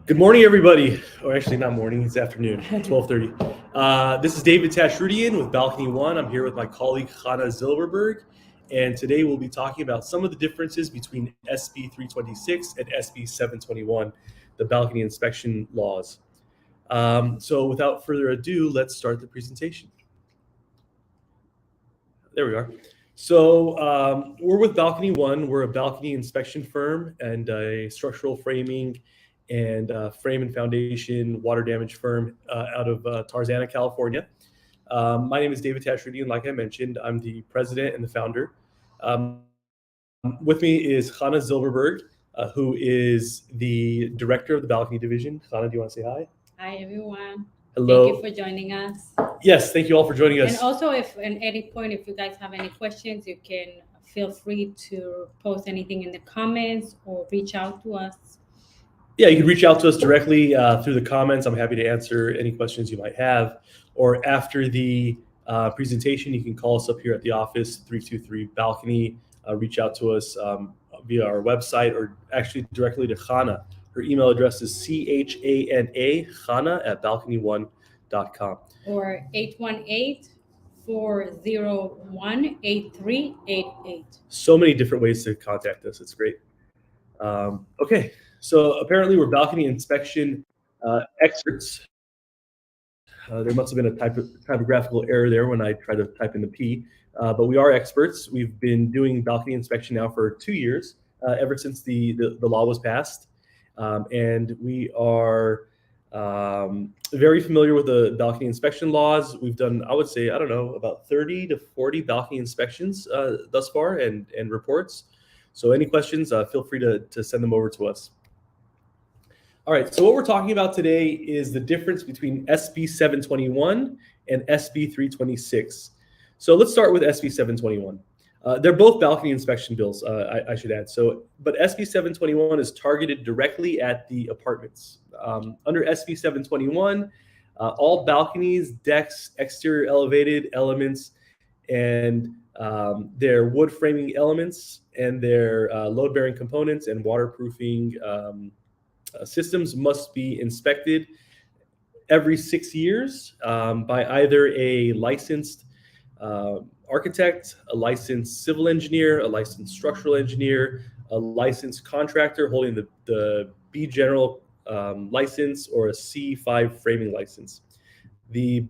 Good morning, everybody. Or actually, not morning, it's afternoon, 12:30. This is David Tashrudian with Balcony1. I'm here with my colleague, Hannah Zilberberg. And today we'll be talking about some of the differences between SB326 and SB721, the balcony inspection laws. So without further ado, let's start the presentation. There we are. So we're with Balcony1. We're a balcony inspection firm and a structural framing and frame and foundation water damage firm out of Tarzana, California. My name is David Tashrudian. Like I mentioned, I'm the president and the founder. With me is Hannah Zilberberg, who is the director of the balcony division. Hannah, do you want to say hi? Hi, everyone. Hello. Thank you for joining us. Yes, thank you all for joining us. And also, if at any point, if you guys have any questions, you can feel free to post anything in the comments or reach out to us. Yeah, you can reach out to us directly through the comments. I'm happy to answer any questions you might have. Or after the presentation, you can call us up here at the office, 323-BALCONY. Reach out to us via our website or actually directly to Hannah. Her email address is CHANA, Hannah@balcony1.com. Or 818-401-8388. So many different ways to contact us. It's great. Okay, so apparently we're balcony inspection experts. There must have been a typographical error there when I tried to type in the P, but we are experts. We've been doing balcony inspection now for 2 years, ever since the law was passed. And we are very familiar with the balcony inspection laws. We've done, I would say, I don't know, about 30 to 40 balcony inspections thus far and reports. So any questions, feel free to send them over to us. All right, so what we're talking about today is the difference between SB721 and SB326. So let's start with SB721. They're both balcony inspection bills, I should add. But SB721 is targeted directly at the apartments. Under SB721, all balconies, decks, exterior elevated elements, and their wood framing elements and their load-bearing components and waterproofing systems must be inspected every 6 years by either a licensed architect, a licensed civil engineer, a licensed structural engineer, a licensed contractor holding the B General license or a C5 framing license. The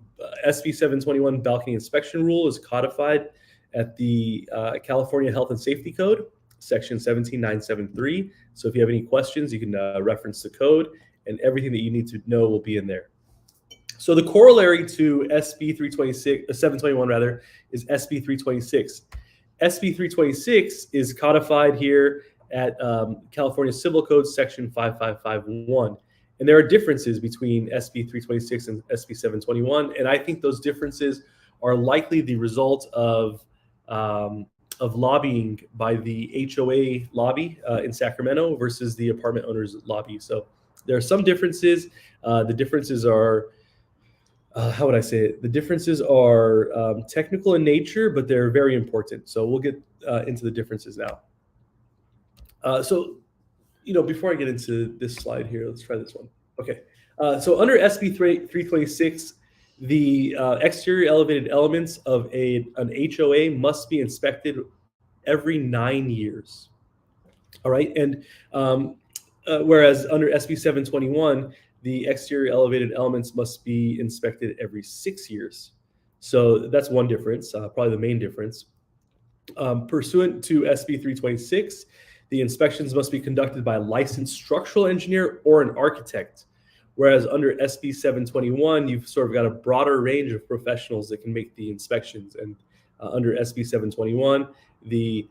SB721 balcony inspection rule is codified at the California Health and Safety Code, section 17973. So if you have any questions, you can reference the code, and everything that you need to know will be in there. So the corollary to SB721 rather is SB326. SB326 is codified here at California Civil Code section 5551. And there are differences between SB326 and SB721, and I think those differences are likely the result of lobbying by the HOA lobby in Sacramento versus the apartment owners lobby. So there are some differences. The differences are, how would I say it? The differences are technical in nature, but they're very important. So we'll get into the differences now. So, before I get into this slide here, let's try this one. Okay. So under SB326, the exterior elevated elements of an HOA must be inspected every 9 years. All right. And whereas under SB721, the exterior elevated elements must be inspected every 6 years. So that's one difference, probably the main difference. Pursuant to SB326, the inspections must be conducted by a licensed structural engineer or an architect. Whereas under SB721, you've sort of got a broader range of professionals that can make the inspections. And under SB721, the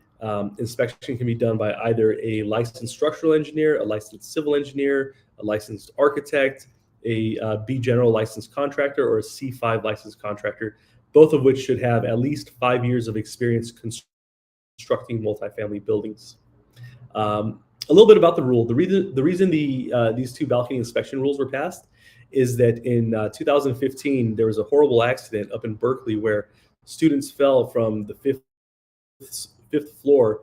inspection can be done by either a licensed structural engineer, a licensed civil engineer, a licensed architect, a B General licensed contractor, or a C5 licensed contractor, both of which should have at least 5 years of experience constructing multifamily buildings. A little bit about the rule. The reason these two balcony inspection rules were passed is that in 2015, there was a horrible accident up in Berkeley where students fell from the fifth floor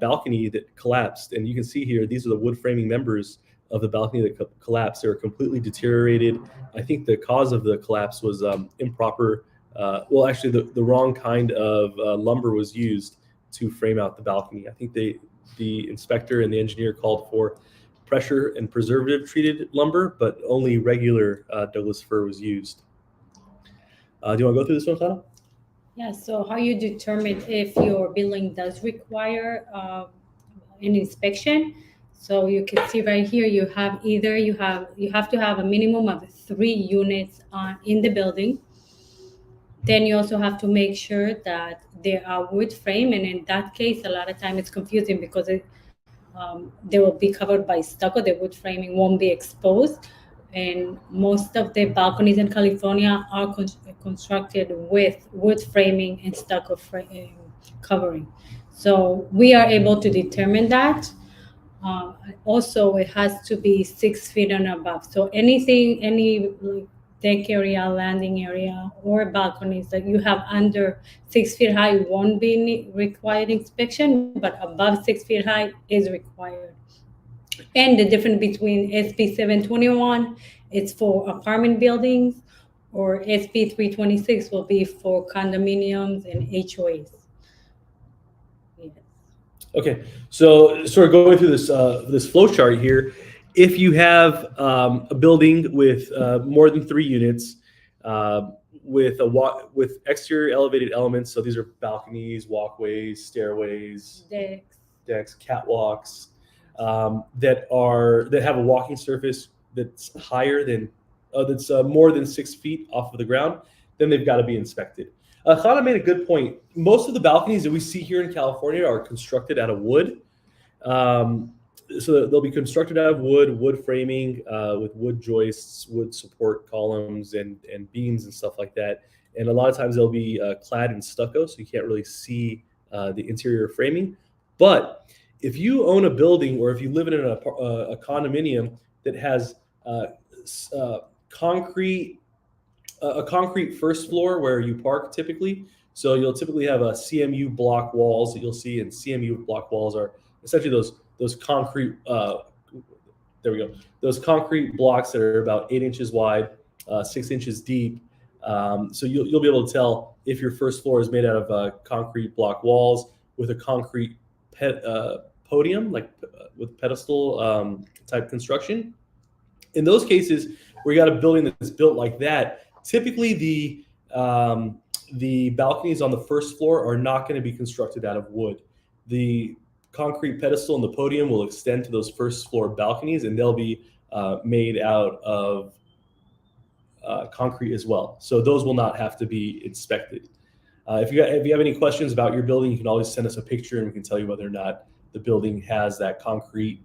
balcony that collapsed. And you can see here, these are the wood framing members of the balcony that collapsed. They were completely deteriorated. I think the cause of the collapse was improper. Well, actually, the wrong kind of lumber was used to frame out the balcony. I think the inspector and the engineer called for pressure and preservative treated lumber, but only regular Douglas fir was used. Do you want to go through this one, Sana? Yeah, so how you determine if your building does require an inspection? So you can see right here, you have to have a minimum of 3 units in the building. Then you also have to make sure that they are wood frame, and in that case, a lot of time it's confusing because they will be covered by stucco. The wood framing won't be exposed, and most of the balconies in California are constructed with wood framing and stucco covering. So we are able to determine that. Also, it has to be 6 feet and above. So any like deck area, landing area, or balconies that you have under 6 feet high won't be required inspection, but above 6 feet high is required. And the difference between SB721, it's for apartment buildings, or SB326 will be for condominiums and HOAs. Yes. Okay, so sort of going through this flow chart here, if you have a building with more than 3 units, with exterior elevated elements, so these are balconies, walkways, stairways, decks, catwalks, that have a walking surface that's higher than that's more than 6 feet off of the ground, then they've got to be inspected. Khana made a good point. Most of the balconies that we see here in California are constructed out of wood. So they'll be constructed out of wood framing with wood joists, wood support columns, and beams and stuff like that. And a lot of times they'll be clad in stucco, so you can't really see the interior framing. But if you own a building, or if you live in a condominium that has a concrete first floor where you park typically, so you'll typically have a CMU block walls that you'll see, and CMU block walls are essentially those concrete those concrete blocks that are about 8 inches wide, 6 inches deep. So you'll be able to tell if your first floor is made out of concrete block walls with a concrete podium, like with pedestal type construction. In those cases where you got a building that's built like that, typically the balconies on the first floor are not going to be constructed out of wood. The concrete pedestal and the podium will extend to those first floor balconies, and they'll be made out of concrete as well. So those will not have to be inspected. If you have any questions about your building, you can always send us a picture, and we can tell you whether or not the building has that concrete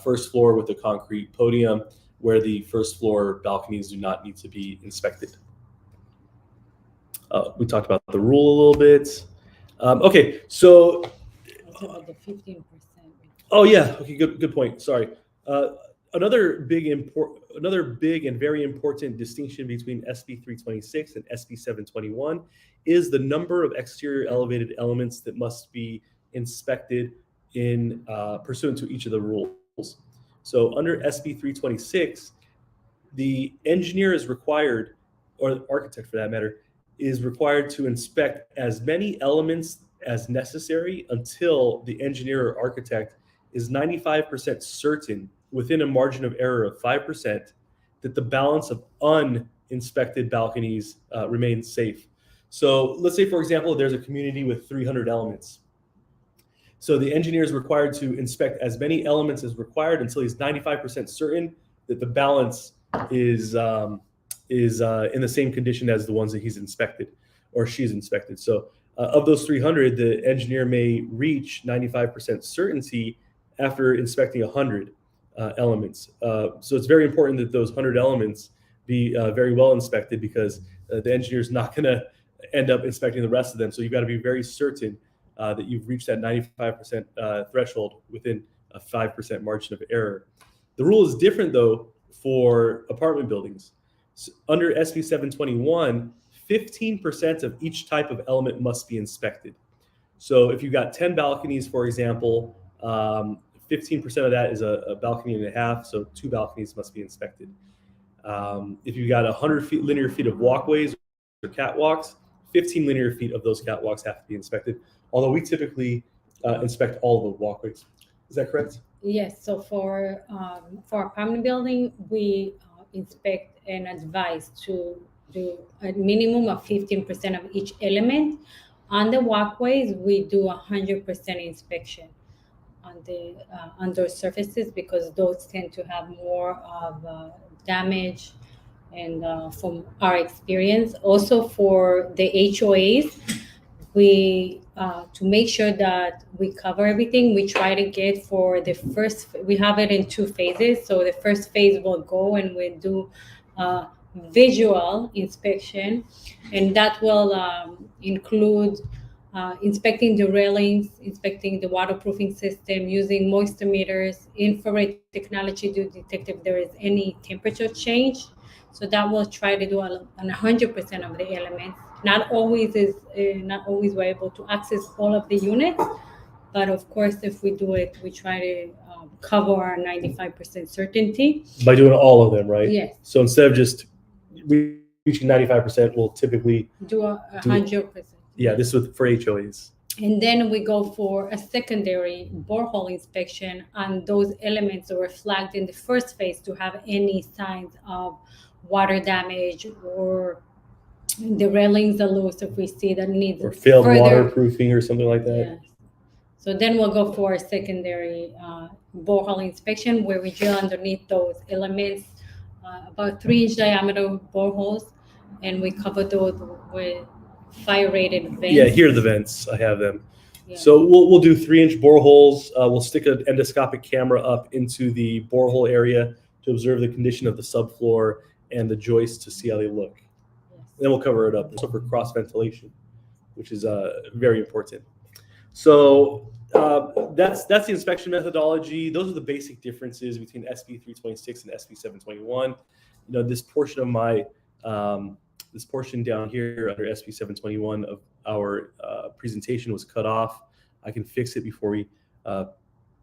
first floor with the concrete podium, where the first floor balconies do not need to be inspected. We talked about the rule a little bit. Okay, so about the 15%. Oh yeah, okay, good point. Sorry. Another big and very important distinction between SB326 and SB721 is the number of exterior elevated elements that must be inspected in pursuant to each of the rules. So under SB326, the engineer is required, or the architect for that matter, is required to inspect as many elements as necessary until the engineer or architect is 95% certain, within a margin of error of 5%, that the balance of uninspected balconies remains safe. So let's say, for example, there's a community with 300 elements. So the engineer is required to inspect as many elements as required until he's 95% certain that the balance is in the same condition as the ones that he's inspected or she's inspected. So of those 300, the engineer may reach 95% certainty after inspecting 100 elements. So it's very important that those 100 elements be very well inspected, because the engineer is not going to end up inspecting the rest of them. So you've got to be very certain that you've reached that 95% threshold within a 5% margin of error. The rule is different, though, for apartment buildings. So under SB 721, 15% of each type of element must be inspected. So if you've got 10 balconies, for example, 15% of that is a balcony and a half, so 2 balconies must be inspected. If you've got 100 linear feet of walkways or catwalks, 15 linear feet of those catwalks have to be inspected, although we typically inspect all the walkways. Is that correct? Yes. So for apartment building, we inspect and advise to do a minimum of 15% of each element. On the walkways, we do 100% inspection on the under surfaces, because those tend to have more of damage. And from our experience, also for the HOAs, we to make sure that we cover everything, we try to get for the first, we have it in 2 phases. So the first phase will go and we do visual inspection, and that will include inspecting the railings, inspecting the waterproofing system, using moisture meters, infrared technology to detect if there is any temperature change. So that will try to do 100% of the elements. Not always we're able to access all of the units, but of course, if we do it, we try to cover our 95% certainty. By doing all of them, right? Yes. So instead of just reaching 95%, we'll typically do 100%. Yeah, this is for HOAs. And then we go for a secondary borehole inspection on those elements that were flagged in the first phase to have any signs of water damage, or the railings are loose if we see that needs or failed further waterproofing or something like that. Yeah. So then we'll go for a secondary borehole inspection, where we drill underneath those elements, about 3-inch diameter boreholes, and we cover those with fire-rated vents. Yeah, here are the vents. I have them. Yeah. So we'll do 3-inch boreholes. We'll stick an endoscopic camera up into the borehole area to observe the condition of the subfloor and the joists to see how they look. Yes. Then we'll cover it up. Also for cross ventilation, which is very important. So that's the inspection methodology. Those are the basic differences between SB326 and SB721. You know, this portion of my this portion down here under SB721 of our presentation was cut off. I can fix it before we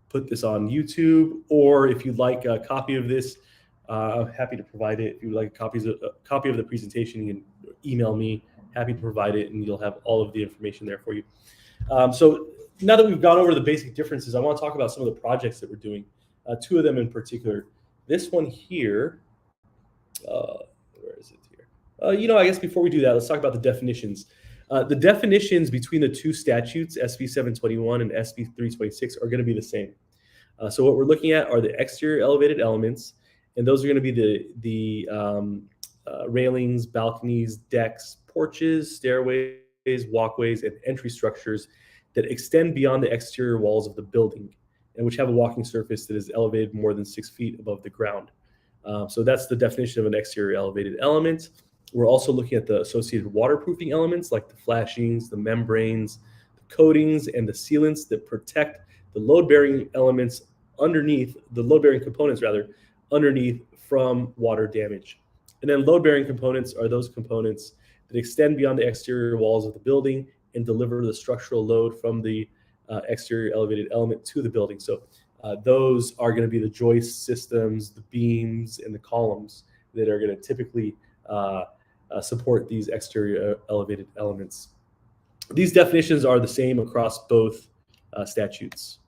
put this on YouTube, or if you'd like a copy of this, I'm happy to provide it. If you'd like a copy of the presentation, you can email me. Happy to provide it, and you'll have all of the information there for you. So now that we've gone over the basic differences, I want to talk about some of the projects that we're doing, 2 of them in particular. This one here, where is it here? I guess before we do that, let's talk about the definitions. The definitions between the 2 statutes, SB721 and SB326, are going to be the same. So what we're looking at are the exterior elevated elements, and those are going to be the railings, balconies, decks, porches, stairways, walkways, and entry structures that extend beyond the exterior walls of the building, and which have a walking surface that is elevated more than 6 feet above the ground. So that's the definition of an exterior elevated element. We're also looking at the associated waterproofing elements, like the flashings, the membranes, the coatings, and the sealants that protect the load-bearing elements underneath, the load-bearing components rather, underneath from water damage. And then load-bearing components are those components that extend beyond the exterior walls of the building and deliver the structural load from the exterior elevated element to the building. So those are going to be the joist systems, the beams, and the columns that are going to typically support these exterior elevated elements. These definitions are the same across both statutes.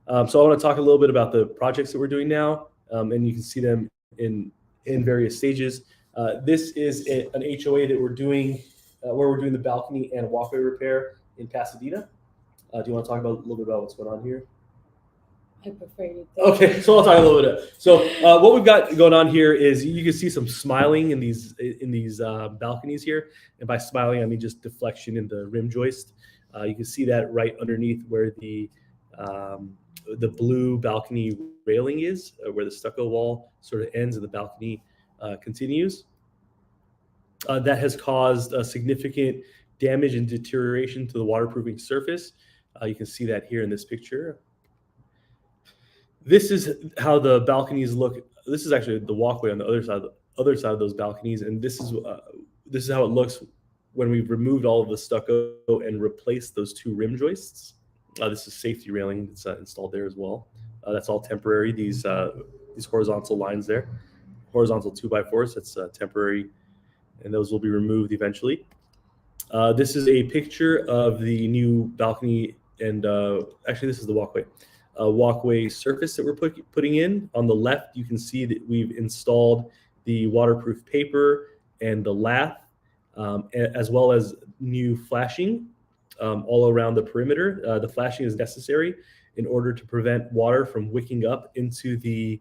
So I want to talk a little bit about the projects that we're doing now, and you can see them in various stages. This is an HOA that we're doing, where we're doing the balcony and walkway repair in Pasadena. Do you want to talk about a little bit about what's going on here? I prefer you. Okay, so I'll talk a little bit. So what we've got going on here is you can see some smiling in these balconies here, and by smiling I mean just deflection in the rim joist. You can see that right underneath where the blue balcony railing is, where the stucco wall sort of ends and the balcony continues. That has caused significant damage and deterioration to the waterproofing surface. You can see that here in this picture. This is how the balconies look. This is actually the walkway on the other side of those balconies, and this is how it looks when we've removed all of the stucco and replaced those 2 rim joists. This is safety railing that's installed there as well. That's all temporary. These horizontal lines there, horizontal 2x4s, that's temporary, and those will be removed eventually. This is a picture of the new balcony, and actually this is the walkway surface that we're putting in. On the left, you can see that we've installed the waterproof paper and the lath, as well as new flashing all around the perimeter. The flashing is necessary in order to prevent water from wicking up into the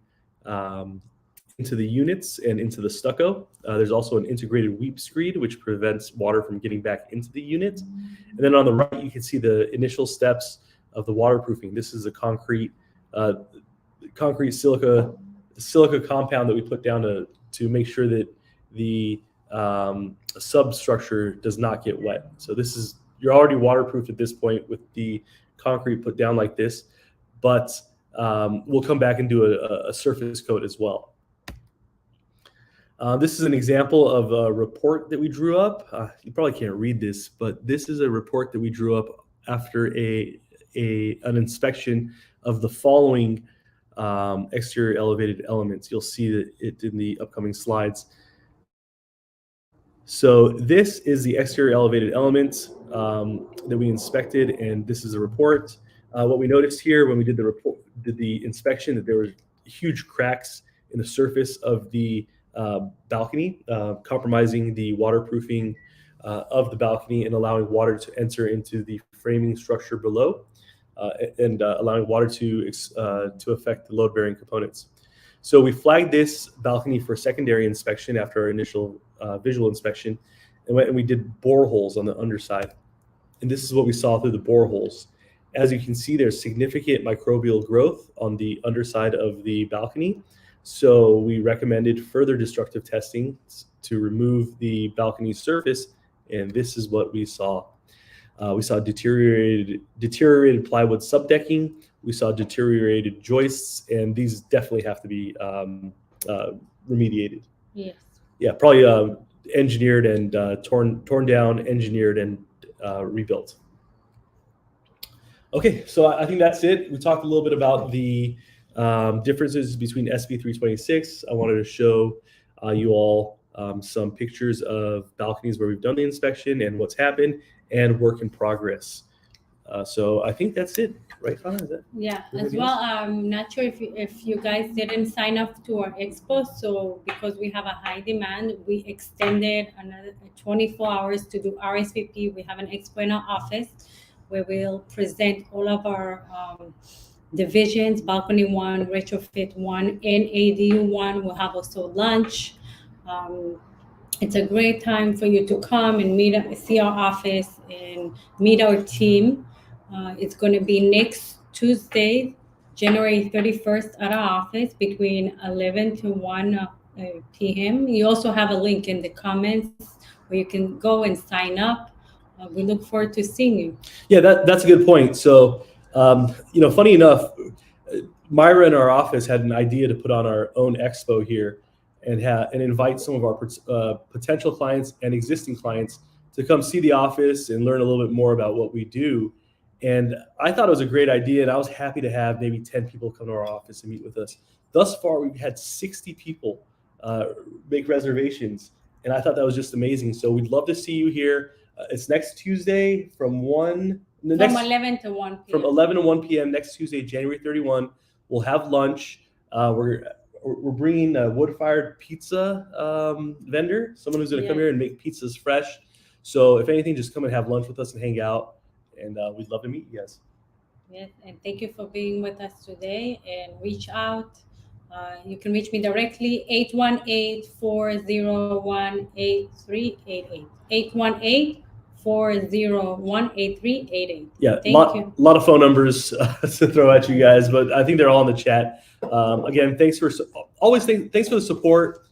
units and into the stucco. There's also an integrated weep screed, which prevents water from getting back into the unit. And then on the right, you can see the initial steps of the waterproofing. This is a concrete silica compound that we put down to make sure that the substructure does not get wet. So you're already waterproof at this point with the concrete put down like this, but we'll come back and do a surface coat as well. This is an example of a report that we drew up. You probably can't read this, but this is a report that we drew up after an inspection of the following exterior elevated elements. You'll see that it in the upcoming slides. So this is the exterior elevated elements that we inspected, and this is a report. What we noticed here when we did the inspection, that there were huge cracks in the surface of the balcony, compromising the waterproofing of the balcony and allowing water to enter into the framing structure below, and allowing water to affect the load-bearing components. So we flagged this balcony for secondary inspection after our initial visual inspection, and we did boreholes on the underside. And this is what we saw through the boreholes. As you can see, there's significant microbial growth on the underside of the balcony. So we recommended further destructive testing to remove the balcony surface, and this is what we saw. We saw deteriorated plywood subdecking. We saw deteriorated joists, and these definitely have to be remediated. Yes. Yeah, probably engineered and torn down, engineered and rebuilt. Okay, so I think that's it. We talked a little bit about the differences between SB326. I wanted to show you all some pictures of balconies where we've done the inspection and what's happened, and work in progress. So I think that's it, right, Fana? Is that? Yeah, as well. I'm not sure if you guys didn't sign up to our expo. So because we have a high demand, we extended another 24 hours to do RSVP. We have an expo in our office where we'll present all of our divisions, Balcony1, Retrofit1, and ADU1. We'll have also lunch. It's a great time for you to come and see our office and meet our team. It's going to be next Tuesday, January 31st at our office between 11 to 1 p.m. You also have a link in the comments where you can go and sign up. We look forward to seeing you. Yeah, that's a good point. So, funny enough, Myra in our office had an idea to put on our own expo here and invite some of our potential clients and existing clients to come see the office and learn a little bit more about what we do. And I thought it was a great idea, and I was happy to have maybe 10 people come to our office and meet with us. Thus far, we've had 60 people make reservations, and I thought that was just amazing. So we'd love to see you here. It's next Tuesday from 11 to 1 p.m. From 11 to 1 p.m. next Tuesday, January 31. We'll have lunch. We're bringing a wood-fired pizza vendor, someone who's going to come here and make pizzas fresh. So if anything, just come and have lunch with us and hang out, and we'd love to meet you guys. Yes, and thank you for being with us today, and reach out. You can reach me directly, 818-401-8388. 818-401-8388. Yeah, a lot of phone numbers to throw at you guys, but I think they're all in the chat. Again, thanks for the support.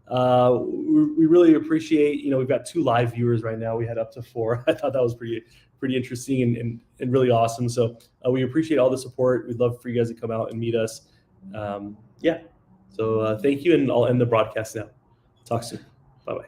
We really appreciate. We've got 2 live viewers right now. We had up to 4. I thought that was pretty interesting and really awesome. So we appreciate all the support. We'd love for you guys to come out and meet us. So thank you, and I'll end the broadcast now. Talk soon. Bye-bye.